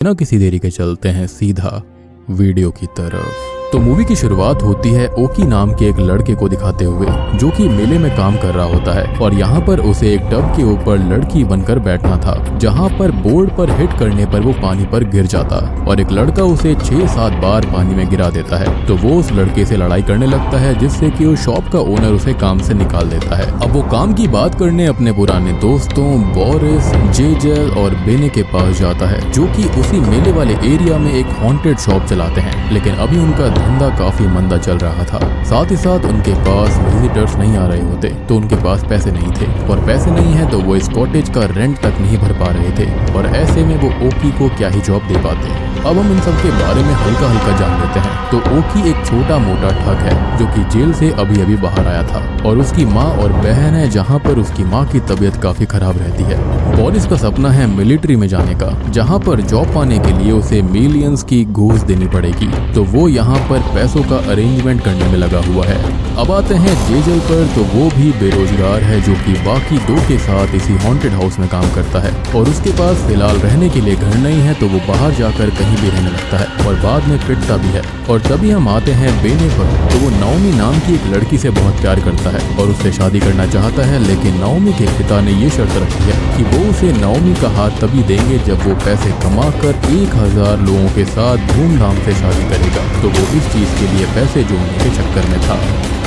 बिना किसी देरी के चलते हैं सीधा वीडियो की तरफ। तो मूवी की शुरुआत होती है ओकी नाम के एक लड़के को दिखाते हुए जो कि मेले में काम कर रहा होता है और यहाँ पर उसे एक टब के ऊपर लड़की बनकर बैठना था जहाँ पर बोर्ड पर हिट करने पर वो पानी पर गिर जाता और एक लड़का उसे 6-7 बार पानी में गिरा देता है। तो वो उस लड़के से लड़ाई करने लगता है जिससे कि उस शॉप का ओनर उसे काम से निकाल देता है। अब वो काम की बात करने अपने पुराने दोस्तों बोरिस, जेजल और बेने के पास जाता है जो कि उसी मेले वाले एरिया में एक हॉन्टेड शॉप चलाते हैं, लेकिन अभी उनका धंधा काफी मंदा चल रहा था। साथ ही साथ उनके पास विजिटर्स नहीं आ रहे होते तो उनके पास पैसे नहीं थे और पैसे नहीं है तो वो इस कॉटेज का रेंट तक नहीं भर पा रहे थे और ऐसे में वो ओकी को क्या ही जॉब दे पाते। अब हम इन सब के बारे में हल्का हल्का जान लेते हैं। तो ओकी एक छोटा मोटा ठग है जो कि जेल से अभी अभी बाहर आया था और उसकी माँ और बहन है जहाँ पर उसकी माँ की तबीयत काफी खराब रहती है। बोरिस का सपना है मिलिट्री में जाने का जहाँ पर जॉब पाने के लिए उसे मिलियंस की घूस देनी पड़ेगी, तो वो यहाँ पर पैसों का अरेंजमेंट करने में लगा हुआ है। अब आते हैं जेजल पर, तो वो भी बेरोजगार है जो कि बाकी दो के साथ इसी हॉन्टेड हाउस में काम करता है और उसके पास फिलहाल रहने के लिए घर नहीं है तो वो बाहर जाकर कहीं भी रहने लगता है और बाद में पिटता भी है। और तभी हम आते हैं बेने पर, तो वो नाओमी नाम की एक लड़की से बहुत प्यार करता है और उससे शादी करना चाहता है, लेकिन नाओमी के पिता ने ये शर्त रखी है कि वो उसे नाओमी का हाथ तभी देंगे जब वो पैसे कमाकर 1000 लोगों के साथ धूमधाम से शादी करेगा। तो वो इस चीज के लिए पैसे जोड़ने के चक्कर में था।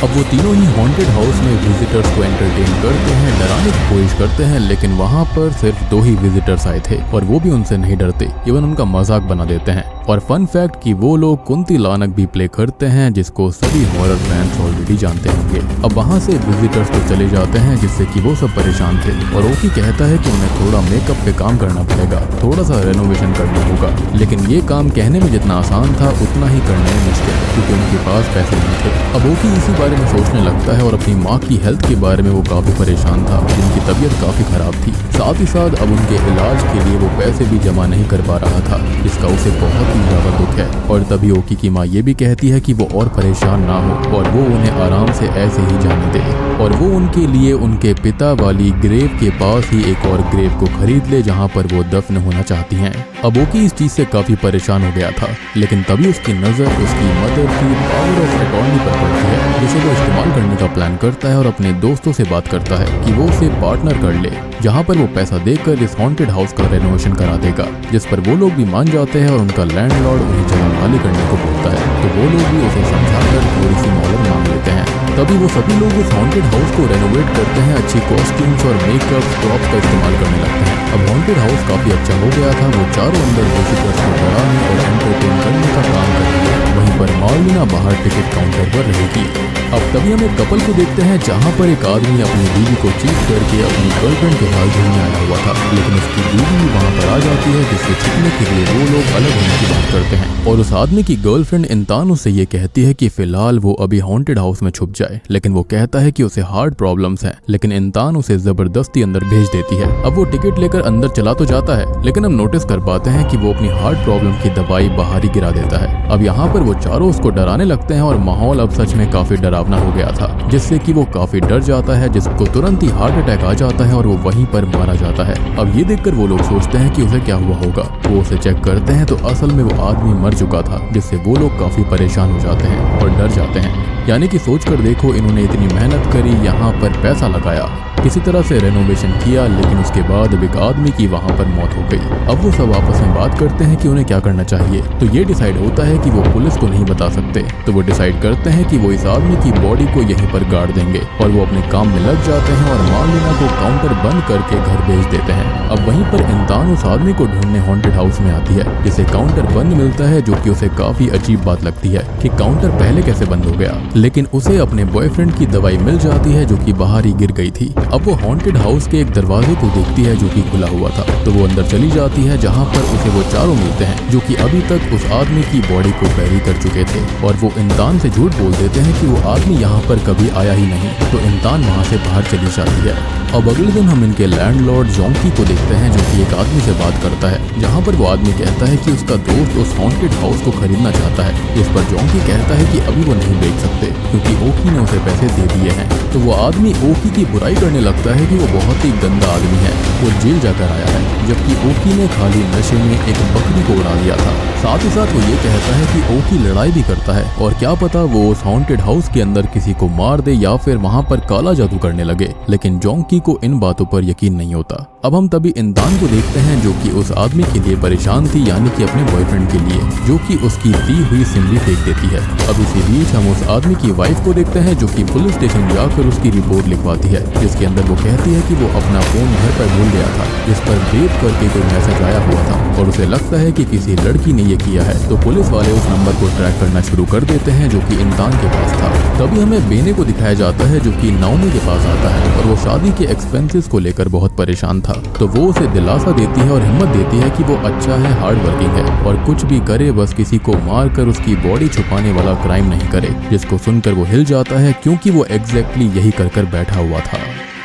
अब वो तीनों ही हॉन्टेड हाउस में विजिटर्स को एंटरटेन करते हैं, डराने की कोशिश करते हैं, लेकिन वहाँ पर सिर्फ 2 ही विजिटर्स आए थे और वो भी उनसे नहीं डरते, इवन उनका मजाक बना देते हैं। और फन फैक्ट कि वो लोग कुंती लानक भी प्ले करते हैं जिसको सभी हॉरर फैंस ऑलरेडी जानते होंगे। अब वहाँ से विजिटर्स तो चले जाते हैं जिससे कि वो सब परेशान थे और ओकी कहता है कि उन्हें थोड़ा मेकअप पे काम करना पड़ेगा, थोड़ा सा रेनोवेशन करना होगा, लेकिन ये काम कहने में जितना आसान था उतना ही करने में मुश्किल क्योंकि उनके पास पैसे नहीं थे। अब ओकी इसी बारे में सोचने लगता है और अपनी माँ की हेल्थ के बारे में वो काफी परेशान था, जिनकी तबीयत काफी खराब थी। साथ ही साथ अब उनके इलाज के लिए वो पैसे भी जमा नहीं कर पा रहा था, जिसका उसे बहुत ही ज्यादा दुख है। और तभी ओकी की माँ ये भी कहती है कि वो और परेशान ना हो और वो उन्हें आराम से ऐसे ही जाने दे और वो उनके लिए उनके पिता वाली ग्रेव के पास ही एक और ग्रेव को खरीद ले जहाँ पर वो दफन होना चाहती हैं। अब ओकी इस चीज से काफी परेशान हो गया था, लेकिन तभी उसकी नजर उसकी मदर की पावर ऑफ अटॉर्नी पर पड़ती है जिसे वो इस्तेमाल करने का प्लान करता है और अपने दोस्तों से बात करता है कि वो उसे पार्टनर कर ले, जहाँ पर वो पैसा देकर इस हॉन्टेड हाउस का रेनोवेशन करा देगा, जिस पर वो लोग भी मान जाते हैं और उनका लैंडलॉर्ड उन्हें जगह खाली करने को बोलता है। तो वो लोग भी उसे समझाकर थोड़ी सी मोहलत मांग लेते हैं। तभी वो सभी लोग उस हॉन्टेड हाउस को रेनोवेट करते हैं, अच्छी कॉस्ट्यूम्स और मेकअप प्रॉप्स का इस्तेमाल करने लगते हैं। अब हॉन्टेड हाउस काफी अच्छा हो गया था, वो चारों अंदर विजिटर्स को डराने और एंटरटेन करने का काम करेंगे, वहीं पर मार्लिना बाहर टिकट काउंटर पर रहेगी। अब तभी हम एक कपल को देखते हैं जहाँ पर एक आदमी अपनी बीवी को चीट करके अपनी गर्लफ्रेंड के साथ घूमने आया हुआ था, लेकिन उसकी बीवी भी वहाँ पर आ जाती है जिससे छुपने के लिए वो लोग अलग होने की बात करते हैं। और उस आदमी की गर्लफ्रेंड इंतानो से ये कहती है कि फिलहाल वो अभी हॉन्टेड हाउस में छुप जाए, लेकिन वो कहता है कि उसे हार्ट प्रॉब्लम्स हैं, लेकिन इंतान उसे जबरदस्ती अंदर भेज देती है। अब वो टिकट लेकर अंदर चला तो जाता है, लेकिन हम नोटिस कर पाते हैं कि वो अपनी हार्ट प्रॉब्लम की दवाई बाहर ही गिरा देता है। अब यहाँ पर वो चारों उसको डराने लगते हैं और माहौल अब सच में काफी डरावना हो गया था, जिससे कि वो काफी डर जाता है, जिसको तुरंत ही हार्ट अटैक आ जाता है और वो वहीं पर मारा जाता है। अब ये देखकर वो लोग सोचते हैं कि उसे क्या हुआ होगा। वो उसे चेक करते हैं तो असल में वो आदमी मर चुका था, जिससे वो लोग काफी परेशान हो जाते हैं और डर जाते हैं। यानी कि सोचकर देखो, इन्होंने इतनी मेहनत करी, यहाँ पर पैसा लगाया, किसी तरह से रेनोवेशन किया, लेकिन उसके बाद अब एक आदमी की वहाँ पर मौत हो गई। अब वो सब आपस में बात करते हैं कि उन्हें क्या करना चाहिए। तो ये डिसाइड होता है कि वो पुलिस को नहीं बता सकते, तो वो डिसाइड करते हैं कि वो इस आदमी की बॉडी को यहीं पर गाड़ देंगे और वो अपने काम में लग जाते हैं और मार्लिना को काउंटर बंद करके घर भेज देते हैं। अब वहीं पर इंसान उस आदमी को ढूंढने हॉन्टेड हाउस में आती है, जिसे काउंटर बंद मिलता है, जो कि उसे काफी अजीब बात लगती है कि काउंटर पहले कैसे बंद हो गया, लेकिन उसे अपने बॉयफ्रेंड की दवाई मिल जाती है जो कि बाहर ही गिर गई थी। अब वो हॉन्टेड हाउस के एक दरवाजे को देखती है जो कि खुला हुआ था, तो वो अंदर चली जाती है जहाँ पर उसे वो चारों मिलते हैं जो कि अभी तक उस आदमी की बॉडी को बैरी कर चुके थे और वो इंसान से झूठ बोल देते हैं कि वो आदमी यहाँ पर कभी आया ही नहीं। तो इंसान वहाँ से बाहर चली जाती है। अब अगले दिन हम इनके लैंडलॉर्ड जोंकी को देखते हैं जो कि एक आदमी से बात करता है, जहाँ पर वो आदमी कहता है कि उसका दोस्त उस हॉन्टेड हाउस को खरीदना चाहता है। इस पर जोंकी कहता है कि अभी वो नहीं बेच सकते क्योंकि ओकी ने उसे पैसे दे दिए हैं। तो वो आदमी ओकी की बुराई करने लगता है कि वो बहुत ही गंदा आदमी है, वो जेल जाकर आया है, जबकि ओकी ने खाली नशे में एक बकरी को उड़ा दिया था। साथ ही साथ वो ये कहता है कि ओकी लड़ाई भी करता है और क्या पता वो उस हॉन्टेड हाउस के अंदर किसी को मार दे या फिर वहाँ पर काला जादू करने लगे। लेकिन जोंकी को इन बातों पर यकीन नहीं होता। अब हम तभी इंसान को देखते हैं जो कि उस आदमी के लिए परेशान थी, यानी कि अपने बॉयफ्रेंड के लिए, जो कि उसकी दी हुई सिमरी फेंक देती है। अब इसी बीच हम उस आदमी की वाइफ को देखते हैं जो कि पुलिस स्टेशन जाकर उसकी रिपोर्ट लिखवाती है, जिसके अंदर वो कहती है कि वो अपना फोन घर पर भूल गया था, जिस पर रेप करके कोई मैसेज आया हुआ था और उसे लगता है कि किसी लड़की ने ये किया है। तो पुलिस वाले उस नंबर को ट्रैक करना शुरू कर देते हैं जो कि इंसान के पास था। तभी हमें बेने को दिखाया जाता है जो कि नाओमी के पास आता है और वो शादी के एक्सपेंसेस को लेकर बहुत परेशान था। तो वो उसे दिलासा देती है और हिम्मत देती है कि वो अच्छा है, हार्ड वर्किंग है और कुछ भी करे, बस किसी को मार कर उसकी बॉडी छुपाने वाला क्राइम नहीं करे। जिसको सुनकर वो हिल जाता है क्योंकि वो एग्जैक्टली यही कर बैठा हुआ था।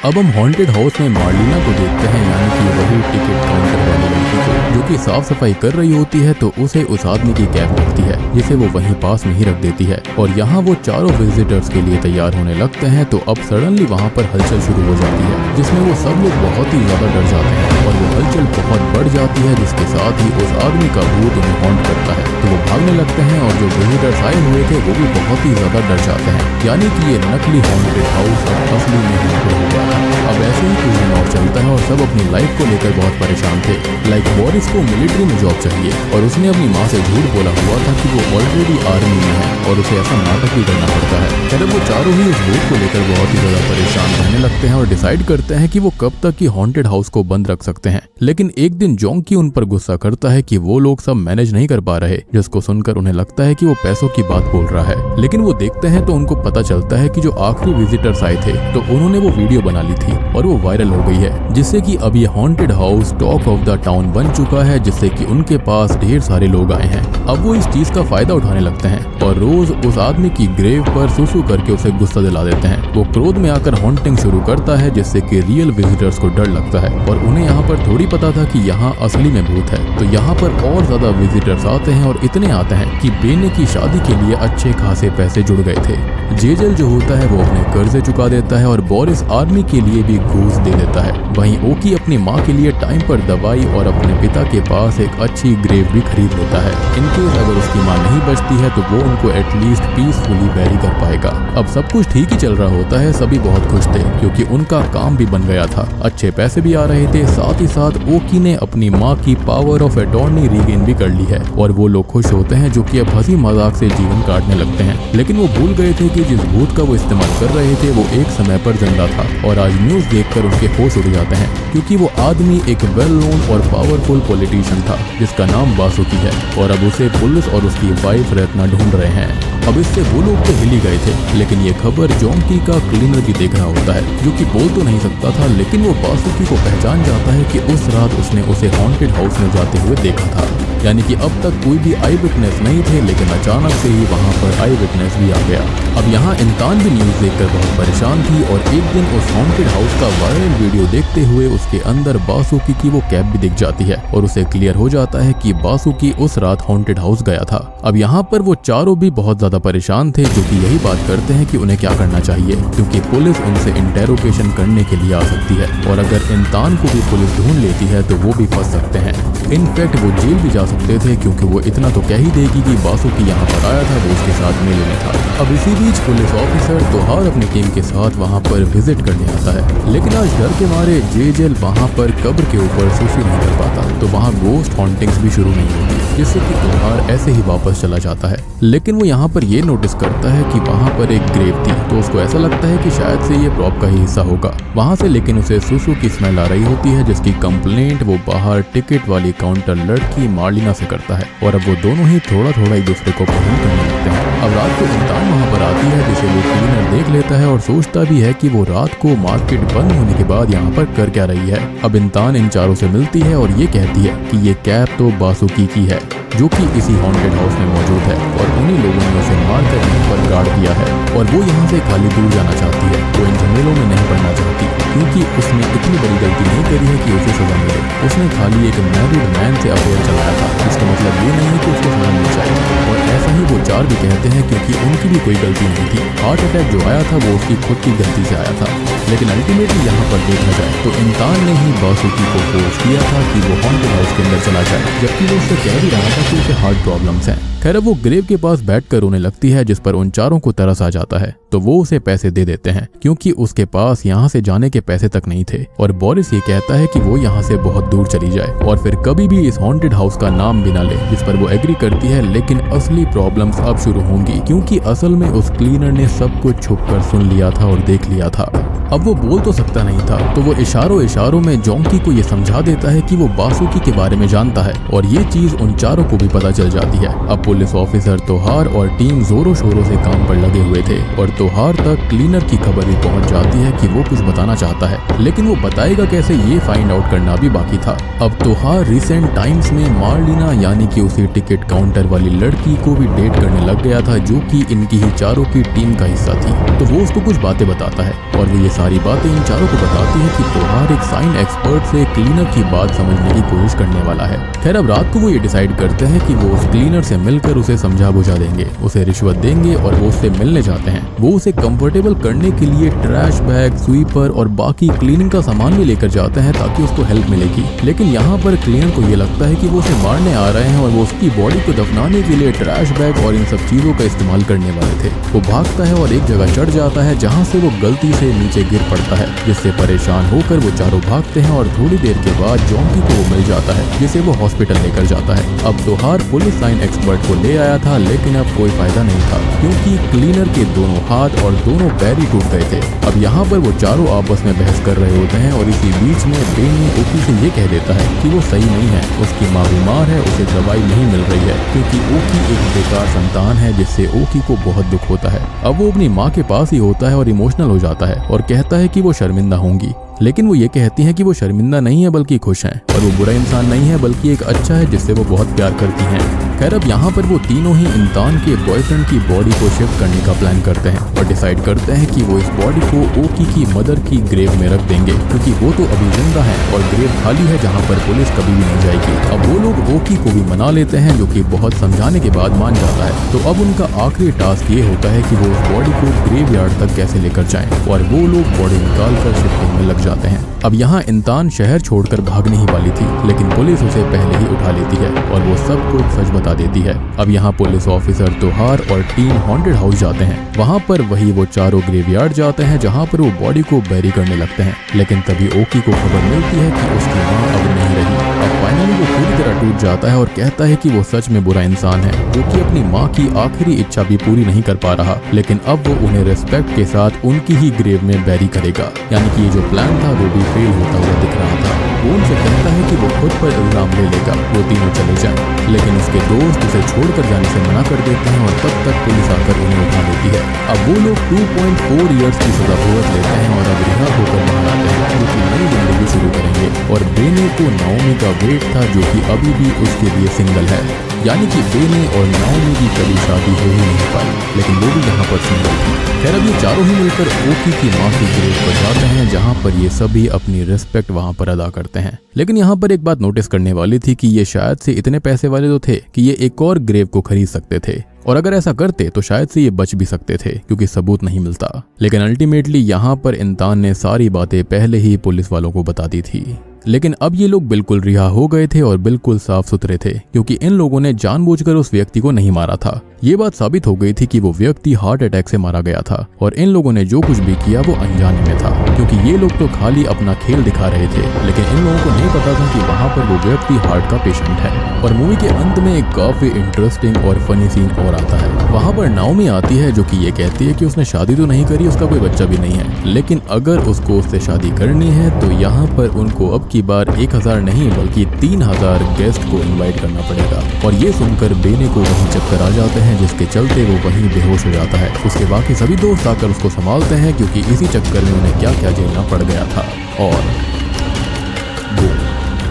अब हम हॉन्टेड हाउस में मार्लिना को देखते हैं, यानी कि वही टिकट काउंटर वाली लड़की को, जो कि साफ सफाई कर रही होती है। तो उसे उस आदमी की कैब मिलती है जिसे वो वहीं पास में ही रख देती है और यहाँ वो चारों विजिटर्स के लिए तैयार होने लगते हैं। तो अब सडनली वहाँ पर हलचल शुरू हो जाती है, जिसमें वो सब लोग बहुत ही ज्यादा डर जाते हैं और वो हलचल बहुत बढ़ जाती है, जिसके साथ ही उस आदमी का भूत उन्हें हॉन्ट करता है। तो वो भागने लगते हैं और जो विजिटर्स आए हुए थे वो भी बहुत ही ज्यादा डर जाते हैं, यानी कि ये नकली हॉन्टेड हाउस अब असली में हॉन्टेड हो गया। अब ऐसे ही कुछ दिन और चलता है और सब अपनी लाइफ को लेकर बहुत परेशान थे। लाइक बोरिस को मिलिट्री में जॉब चाहिए और उसने अपनी माँ से झूठ बोला हुआ था कि वो ऑलरेडी आर्मी में है और उसे ऐसा नाटक भी करना पड़ता है। फिर वो चारों ही उस भूत को लेकर बहुत ही ज्यादा परेशान रहने लगते हैं और डिसाइड करते हैं कि वो कब तक की हॉन्टेड हाउस को बंद रख सकते हैं। लेकिन एक दिन जोंकी उन पर गुस्सा करता है कि वो लोग सब मैनेज नहीं कर पा रहे, जिसको सुनकर उन्हें लगता है कि वो पैसों की बात बोल रहा है। लेकिन वो देखते हैं तो उनको पता चलता है कि जो आखिरी विजिटर्स आए थे तो उन्होंने वो वीडियो बना ली थी और वो वायरल हो गई है, जिससे कि अब ये haunted house talk of the town बन चुका है, जिससे कि उनके पास ढेर सारे लोग आए हैं। अब वो इस चीज का फायदा उठाने लगते हैं और रोज उस आदमी की ग्रेव पर सुसु करके उसे गुस्सा दिला देते हैं। वो क्रोध में आकर हॉन्टिंग शुरू करता है, जिससे कि रियल विजिटर्स को डर लगता है और उन्हें यहाँ पर थोड़ी पता था कि यहाँ असली में भूत है। तो यहाँ पर और ज्यादा विजिटर्स आते हैं और इतने आते हैं कि बेने की शादी के लिए अच्छे खासे पैसे जुड़ गए थे। जेजल जो होता है वो अपने कर्जे चुका देता है और बोरिस आर्मी के लिए भी घूस दे देता है। वहीं ओकी अपनी माँ के लिए टाइम पर दवाई और अपने पिता के पास एक अच्छी ग्रेव भी खरीद लेता है। इनकेस अगर उसकी माँ नहीं बचती है तो वो उनको एटलीस्ट पीसफुली बैरी कर पाएगा। अब सब कुछ ठीक ही चल रहा होता है, सभी बहुत खुश थे क्योंकि उनका काम भी बन गया था, अच्छे पैसे भी आ रहे थे। साथ ही साथ ओकी ने अपनी माँ की पावर ऑफ अटॉर्नी रीगेन भी कर ली है और वो लोग खुश होते हैं जो कि अब हंसी मजाक से जीवन काटने लगते हैं। लेकिन वो भूल गए थे कि जिस भूत का वो इस्तेमाल कर रहे थे वो एक समय पर जिंदा था और आज न्यूज देखकर उनके होश उड़ जाते हैं क्योंकि वो आदमी एक वेल नोन और पावरफुल पॉलिटिशियन था जिसका नाम बासुकी है और अब उसे पुलिस और उसकी वाइफ रत्ना ढूंढ रहे हैं। अब इससे वो लोग तो हिल ही गए थे, लेकिन ये खबर जोंकी का क्लीनर भी देख रहा होता है जो कि बोल तो नहीं सकता था, लेकिन वो बासुकी को पहचान जाता है कि उस रात उसने उसे हॉन्टेड हाउस में जाते हुए देखा था। यानी कि अब तक कोई भी आई विटनेस नहीं थे, लेकिन अचानक से ही वहाँ पर आई विटनेस भी आ गया। अब यहाँ इंसान भी न्यूज देखकर बहुत परेशान थी और एक दिन उस हॉन्टेड हाउस का वायरल वीडियो देखते हुए उसके अंदर बासुकी की वो कैप भी दिख जाती है और उसे क्लियर हो जाता है कि बासुकी उस रात हॉन्टेड हाउस गया था। अब यहाँ पर वो चारों भी बहुत ज्यादा परेशान थे, जो कि यही बात करते हैं कि उन्हें क्या करना चाहिए क्योंकि पुलिस उनसे इंटेरोगेशन करने के लिए आ सकती है और अगर इंसान को भी पुलिस ढूंढ लेती है तो वो भी फंस सकते हैं। इनफैक्ट वो जेल भी जा सकते थे क्योंकि वो इतना तो कह ही देगी कि बासुकी यहाँ पर आया था, वो उसके साथ मेले में था। अब इसी बीच पुलिस ऑफिसर तोहार अपनी टीम के साथ वहाँ पर विजिट करने आता है, लेकिन आज डर के मारे जेजल वहाँ पर कब्र के ऊपर सुसु नहीं कर पाता, तो वहाँ गोस्ट हॉन्टिंग्स भी शुरू नहीं होती, जिससे कि तोहार ऐसे ही वापस चला जाता है। लेकिन वो यहाँ पर ये नोटिस करता है कि वहाँ पर एक ग्रेव थी, तो उसको ऐसा लगता है कि शायद से ये प्रॉप का ही हिस्सा होगा वहाँ से, लेकिन उसे सुसु की स्मेल आ रही होती है जिसकी कंप्लेंट वो बाहर टिकट वाली काउंटर लड़की मार्लिना से करता है और अब वो दोनों ही थोड़ा थोड़ा एक दूसरे को पसंद करने लगते हैं। अब रात को इंसान वहाँ पर आती है जिसे वो क्लीनर देख लेता है और सोचता भी है कि वो रात को मार्केट बंद होने के बाद यहाँ पर कर क्या रही है। अब इंसान इन चारों से मिलती है और ये कहती है कि ये कैप तो बासुकी की है जो कि इसी हॉन्टेड हाउस में मौजूद है और उन्हीं लोगों ने उसे मार कर यहीं पर गाड़ दिया है और वो यहाँ से खाली दूर जाना चाहती है। वो इन झमेलों में नहीं पड़ना चाहती क्योंकि उसने इतनी बड़ी गलती नहीं करी है कि उसे सजा मिले। उसने खाली एक मैरिड मैन से अफेयर चलाया था, इसका मतलब ये नहीं है कि उसको सजा मिल जाए और ऐसा ऐसा ही वो चार भी कहते हैं, क्योंकि उनकी भी कोई गलती नहीं थी। हार्ट अटैक जो आया था वो उसकी खुद की गलती से आया था। लेकिन अल्टीमेटली यहाँ पर देखा जाए तो इंसान ने ही बासुकी को फोर्स किया था कि वो हॉन्टेड हाउस के अंदर चला जाए, जबकि वो उससे कह भी रहा था कि उसे हार्ट प्रॉब्लम्स हैं। खैर अब वो ग्रेव के पास बैठकर रोने लगती है, जिस पर उन चारों को तरस आ जाता है, तो वो उसे पैसे दे देते हैं, क्योंकि उसके पास यहाँ से जाने के पैसे तक नहीं थे। और बोरिस ये कहता है कि वो यहाँ से बहुत दूर चली जाए और फिर कभी भी इस हॉन्टेड हाउस का नाम भी ना ले, जिस पर वो एग्री करती है। लेकिन असली प्रॉब्लम्स अब शुरू होंगी, क्योंकि असल में उस क्लीनर ने सब कुछ छुपकर सुन लिया था और देख लिया था। अब वो बोल तो सकता नहीं था, तो वो इशारों में जोंकी को ये समझा देता है कि वो बासुकी के बारे में जानता है, और ये चीज उन चारों को भी पता चल जाती है। अब पुलिस ऑफिसर तोहार और टीम जोरों शोरों से काम पर लगे हुए थे, और तोहार तक क्लीनर की खबर भी पहुंच जाती है कि वो कुछ बताना चाहता है, लेकिन वो बताएगा कैसे ये फाइंड आउट करना भी बाकी था। अब तोहार रिसेंट टाइम्स में मार्लिना यानी कि उसी टिकट काउंटर वाली लड़की को भी डेट करने लग गया था, जो कि इनकी ही चारों की टीम का हिस्सा थी। तो वो उसको कुछ बातें बताता है, और वो ये सारी बातें इन चारों को बताती है कि तोहार एक साइन एक्सपर्ट से क्लीनर की बात समझने की कोशिश करने वाला है। खैर अब रात को वो ये डिसाइड करते हैं कि वो उस क्लीनर से मिलकर उसे समझा बुझा देंगे, उसे रिश्वत देंगे और वो उससे मिलने जाते हैं। वो उसे कंफर्टेबल करने के लिए ट्रैश बैग, स्वीपर और बाकी क्लीनिंग का सामान भी लेकर जाते हैं, ताकि उसको हेल्प मिलेगी। लेकिन यहाँ पर क्लीनर को ये लगता है कि वो उसे मारने आ रहे हैं, और वो उसकी बॉडी को दफनाने के लिए ट्रैश बैग और इन सब चीजों का इस्तेमाल करने वाले थे। वो भागता है और एक जगह चढ़ जाता है, जहाँ से वो गलती से नीचे गिर पड़ता है, जिससे परेशान होकर वो चारों भागते हैं। और थोड़ी देर के बाद जोंकी को वो मिल जाता है, जिसे वो हॉस्पिटल लेकर जाता है। अब तोहार पुलिस साइन एक्सपर्ट को ले आया था, लेकिन अब कोई फायदा नहीं था, क्योंकि क्लीनर के दोनों हाथ और दोनों पैर ही टूट गए थे। अब यहाँ पर वो चारों आपस में बहस कर रहे होते हैं, और इसी बीच में बेनी ओकी से ये कह देता है कि वो सही नहीं है, उसकी माँ बीमार है, उसे दवाई नहीं मिल रही है, क्योंकि ओकी एक बेकार संतान है, जिससे ओकी को बहुत दुख होता है। अब वो अपनी माँ के पास ही होता है और इमोशनल हो जाता है, और कहता है कि वो शर्मिंदा होंगी। लेकिन वो ये कहती हैं कि वो शर्मिंदा नहीं है बल्कि खुश हैं, और वो बुरा इंसान नहीं है बल्कि एक अच्छा है जिससे वो बहुत प्यार करती हैं। खैर अब यहाँ पर वो तीनों ही इंसान के बॉयफ्रेंड की बॉडी को शिफ्ट करने का प्लान करते हैं, और डिसाइड करते हैं कि वो इस बॉडी को ओकी की मदर की ग्रेव में रख देंगे, क्योंकि वो तो अभी जिंदा है और ग्रेव खाली है जहाँ पर पुलिस कभी भी नहीं जाएगी। अब वो लोग ओकी को भी मना लेते हैं, जो कि बहुत समझाने के बाद मान जाता है। तो अब उनका आखिरी टास्क ये होता है कि वो उस बॉडी को ग्रेव यार्ड तक कैसे लेकर जाएं, और वो लोग बॉडी निकाल कर शिफ्टिंग में लग जाते हैं। अब यहाँ इंसान शहर छोड़कर भागने ही वाली थी, लेकिन पुलिस उसे पहले ही उठा लेती है, और वो सब कुछ सच बता देती है। अब यहाँ पुलिस ऑफिसर तोहार और टीम हॉन्टेड हाउस जाते हैं। वहाँ पर वही वो चारों ग्रेवयार्ड जाते हैं, जहाँ पर वो बॉडी को बैरी करने लगते हैं। लेकिन तभी ओकी को खबर मिलती है कि उसकी माँ अब नहीं रही। अब फाइनली वो पूरी तरह टूट जाता है और कहता है कि वो सच में बुरा इंसान है, जो कि अपनी माँ की आखिरी इच्छा भी पूरी नहीं कर पा रहा, लेकिन अब वो उन्हें रिस्पेक्ट के साथ उनकी ही ग्रेव में बैरी करेगा। यानी कि ये जो प्लान था वो भी फेल होता हुआ दिख रहा था। वो उनसे कहता है कि वो खुद पर इल्जाम ले लेगा, वो तीनों चले जाएं, लेकिन उसके दोस्त उसे छोड़कर जाने से मना कर देते हैं, और तब तक पुलिस आकर उन्हें उठा लेती है। अब वो लोग 2.4 इयर्स की सजा भुगत लेते हैं और अब रिहा होकर बाहर आते हैं, जो कि नई जिंदगी शुरू करेंगे। और बेने को नाओमी का वेट था, जो कि अभी भी उसके लिए सिंगल है। यानी कि बेने और नाओमी की कभी शादी हो ही नहीं पाई, लेकिन वो भी यहाँ पर सिंगल थी। खैर अब ये चारों ही मिलकर ओकी की माँ की ग्रेव पर जाते हैं, जहाँ पर ये सभी अपनी रिस्पेक्ट वहाँ पर अदा करते हैं। लेकिन यहाँ पर एक बात नोटिस करने वाली थी कि ये शायद से इतने पैसे वाले तो थे कि ये एक और ग्रेव को खरीद सकते थे, और अगर ऐसा करते तो शायद से ये बच भी सकते थे, क्योंकि सबूत नहीं मिलता। लेकिन अल्टीमेटली यहाँ पर इंसान ने सारी बातें पहले ही पुलिस वालों को बता दी थी। लेकिन अब ये लोग बिल्कुल रिहा हो गए थे और बिल्कुल साफ सुथरे थे, क्योंकि इन लोगों ने जानबूझकर उस व्यक्ति को नहीं मारा था। ये बात साबित हो गई थी कि वो व्यक्ति हार्ट अटैक से मारा गया था, और इन लोगों ने जो कुछ भी किया वो अनजाने में था, क्योंकि ये लोग तो खाली अपना खेल दिखा रहे थे। लेकिन इन लोगों को नहीं पता था कि वहाँ पर वो व्यक्ति हार्ट का पेशेंट है। और मूवी के अंत में एक काफी इंटरेस्टिंग और फनी सीन और आता है। वहाँ पर नाओमी आती है, जो कि ये कहती है कि उसने शादी तो नहीं करी, उसका कोई बच्चा भी नहीं है, लेकिन अगर उसको उससे शादी करनी है तो यहाँ पर उनको अब की बार 1000 नहीं बल्कि 3000 गेस्ट को इनवाइट करना पड़ेगा। और ये सुनकर बेने को वहीं चक्कर आ जाते हैं, जिसके चलते वो वहीं बेहोश हो जाता है। उसके बाकी सभी दोस्त आकर उसको संभालते हैं, क्योंकि इसी चक्कर में उन्हें क्या क्या झेलना पड़ गया था। और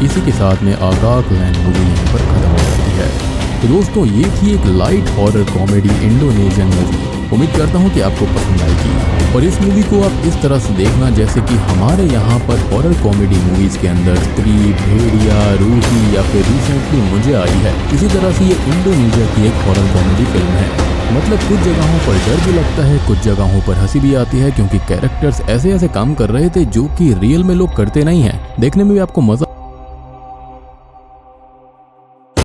इसी के साथ में आगाक लैंड मूवी यहाँ पर खत्म हो जाती है। तो दोस्तों ये थी एक light horror comedy Indonesian movie उम्मीद करता हूँ कि आपको पसंद आएगी और इस मूवी को आप इस तरह से देखना जैसे कि हमारे यहाँ पर हॉरर कॉमेडी मूवीज के अंदर स्त्री, भेड़िया, रूही या फिर रिसेंटली मुझे आई है, इसी तरह से ये इंडोनेशिया की एक हॉरर कॉमेडी फिल्म है। मतलब कुछ जगहों पर डर भी लगता है, कुछ जगहों पर हंसी भी आती है क्योंकि कैरेक्टर्स ऐसे ऐसे काम कर रहे थे जो कि रियल में लोग करते नहीं हैं। देखने में भी आपको मजा